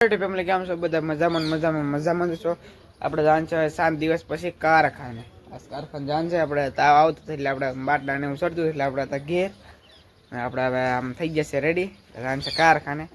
Family કેમ છો બધા મજામાં છો આપણે જાણ છે 7 દિવસ પછી કારખાને જાણ છે આપણે તાવ આવતો એટલે આપણે બાટલા ને ઉસરતું એટલે આપણે ઘેર આપણે હવે આમ થઈ જશે રેડી જાણ છે કારખાને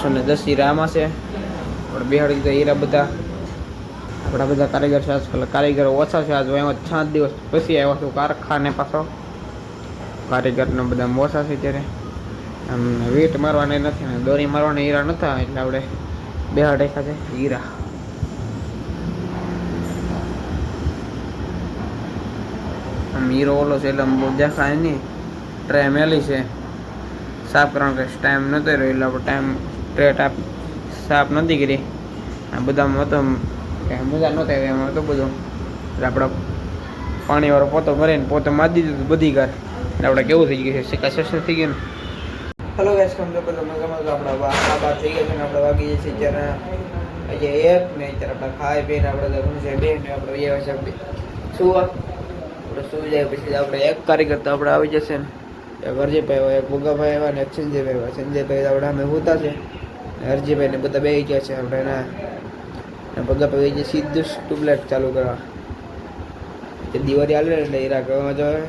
ને 10 હીરામાં છે આપણે બિહાડી દીધા હીરા બધા આપણા બધા કારીગર છે આજકાલ કારીગરો ઓછા છે આજ એમાં 6 દિવસ પછી આવ્યો છું કારખાને પાછો કારીગરને બધા ઓછા છે ત્યારે આમ વીટ મારવાની નથી ને દોરી મારવાના હીરા નતા એટલે આપણે બિહાડ રાખ્યા છે હીરા આમ હીરો ઓલો છે એટલે બહુ દેખાય નહીં ટ્રે મેલી છે સાફ કરવાનો કે ટાઈમ નતો રહ્યો એટલે આપણે ટાઈમ ટ્રેટ સાફ નથી કરી આ બધામાં હતો મજા નહોતા એમાં હતું બધું એટલે આપણે પાણીવાળો પોતો ભરીને પોતે મારી દીધું બધી ઘર એટલે આપણે કેવું થઈ ગયું છે સિક્કા સસ્તું થઈ ગયું ને હલો ગેસ કેમ છો બધા મજામાં તો આપણે બાર થઈ ગયા છે ને આપણે વાગી જઈએ છીએ ત્યારે હજી એક ને ત્યારે આપણે ખાઈ પીને આપણે છે બે ને આપણે એ છે સુવા આપણે સુઈ જાય પછી આપણે એક કારીગર તો આપણે આવી જશે ને એક હરજીભાઈ હોય એક ભૂગાભાઈ આવ્યા ને એક સંજયભાઈ હોય સંજયભાઈ આપણે અમે હોતા છે હરજીભાઈ ને બધા બે ગયા છે આપણે એના ભૂગાભાઈ જે સીધું ટ્યુબલાઇટ ચાલુ કરવા દિવાળી આવે એટલે હીરા કહેવામાં જોઈએ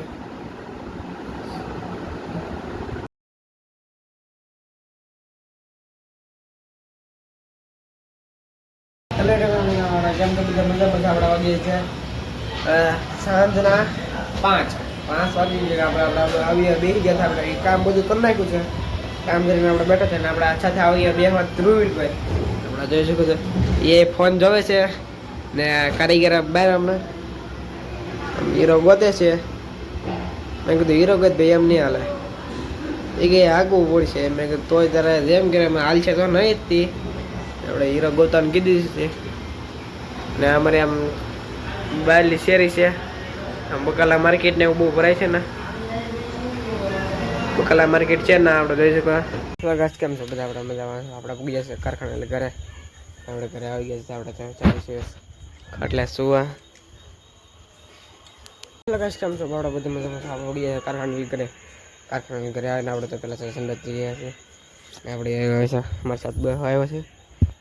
કેમ કે બધા મજા આપણા વાગીએ છે સાંજના 5 વાગી ગયા આપણે આવીએ બેસી ગયા હતા આપણે કામ બધું કરી નાખ્યું છે કામ કરીને આપણે બેઠા છે ને આપણે સાથે આવીએ બે વાત ધ્રુવીલભાઈ આપણે જોઈ શકો છો એ ફોન જોવે છે ને કારીગર બહાર હમણાં હીરો ગોતે છે મેં કીધું હીરો ગોત ભાઈ એમ નહીં હાલે એ કે આગવું પડશે મેં કીધું તોય તારે જેમ કે હાલ છે તો નહીં જ તી આપણે હીરો ગોતાને કીધી છે ને અમારે આમ બહારની શેરી છે આમ બકાલા માર્કેટ ને એવું બહુ ભરાય છે ને બકાલા માર્કેટ છે ને આપણે જોઈ શકો કેમ છે બધા આપણે મજામાં આપણે પૂગી જશે કારખાને એટલે ઘરે આપણે ઘરે આવી ગયા છે આપણે 40 ખાટલા સુવા કેમ છો આપણે બધી મજામાં આપણે પૂગી જાય કારખાને ઘરે આવીને આપણે તો પેલા સંડત જઈ રહ્યા છીએ આપણે આવ્યા છે અમારા સાથ આવ્યો છે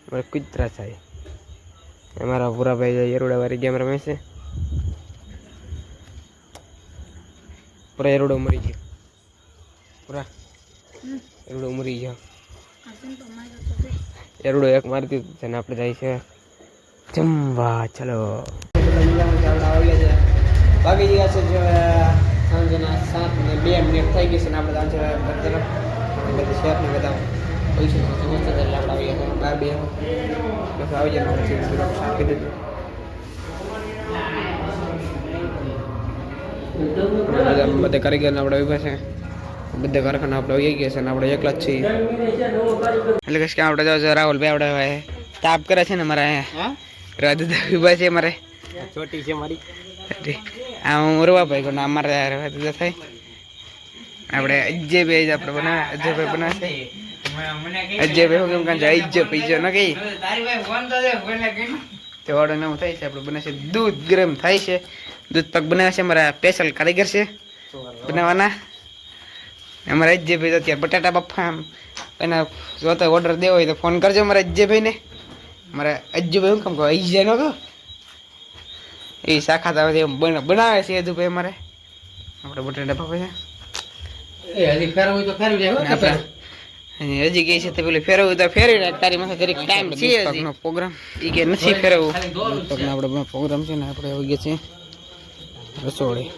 અમારે કુતરા થાય અમારા ભૂરાભાઈ એરોડા વાળી ગેમ રમે છે પૂરા એરોડો મરી ગયો પૂરા એરોડો મરી ગયો એરોડો એક મારી દીધું છે ને આપણે જાય છે જમવા ચલો વાગી ગયા છે જો સાંજના 7:02 થઈ ગઈ છે ને આપણે આજે બધા શેર ને બધા પૈસા સમજતા એટલે આપણે આવી ગયા 12 આવી જાય આપી દીધું બધા કારીગર આપણે ઉભા છે બધા કારખાના આપણે આવી ગયા છે ને આપણે એકલા જ છીએ એટલે કે આપણે જો રાહુલભાઈ આપણે તાપ કરે છે ને મારા ઉભા છે મારે છોટી છે મારી આ હું ઉરવા ભાઈ કોને અમારે થાય આપણે અજયભાઈ આપણે બનાવે અજયભાઈ બનાવે અજયભાઈ કેમ કાંઈ અજય પૈસા ન કઈ તે ઓર્ડર નવું થાય છે આપણે બને છે દૂધ ગરમ થાય છે દૂધ પાક બનાવે છે અમારા સ્પેશિયલ કારીગર છે બનાવવાના અમારા અજયભાઈ અત્યારે બટાટા બફા એના જોતા ઓર્ડર દેવો હોય તો ફોન કરજો મારા અજયભાઈને મારા અજયભાઈ શું કામ કહો અજય નો કહો એ શાખા બનાવે છે અજયભાઈ અમારે આપણે બટાટા બફા છે હજી ગઈ છે તો પેલું ફેરવું તો ફેરવી નાખ તારી માથે જરીક ટાઈમ છે પ્રોગ્રામ એ કે નથી ફેરવવું આપણે પ્રોગ્રામ છે ને આપણે આવી ગયા છીએ રસોડી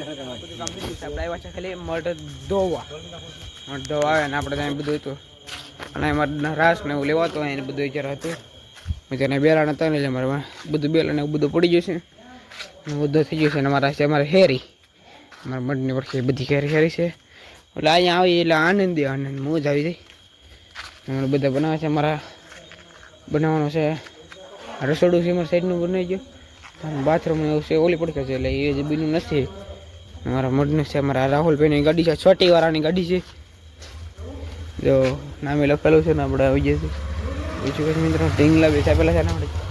બધું કામ થઈ ગયું છે. આપણે આવ્યા છે ખાલી મઢ ધોવા. મઢ ધોવા આવે ને આપણે ત્યાં બધું હતું અને એમાં રાસ ને એવું લેવાતું હોય એને બધું વિચાર હતું. તેને બેલા નતા ને અમારે બધું બેલા ને એવું બધું પડી ગયું છે, બધું થઈ ગયું છે. અને અમારા છે અમારે હેરી, અમારા મઢની પડખે બધી હેરી છે. એટલે અહીંયા આવી એટલે આનંદ મોજ આવી જાય. અમારે બધા બનાવે છે. અમારા બનાવવાનું છે રસોડું છે અમારા સાઈડનું બનાવી ગયું, બાથરૂમ એવું છે ઓલી પડખે છે એટલે એ જે બીનું નથી. અમારા મઢનું છે, અમારા રાહુલભાઈની ગાડી છે, છોટી વાળાની ગાડી છે, જો નામે લખેલું છે ને આપણે આવી જઈએ. બીજું કંઈ મિત્રો ઢીંગલા બેસા પેલા છે ને આપણે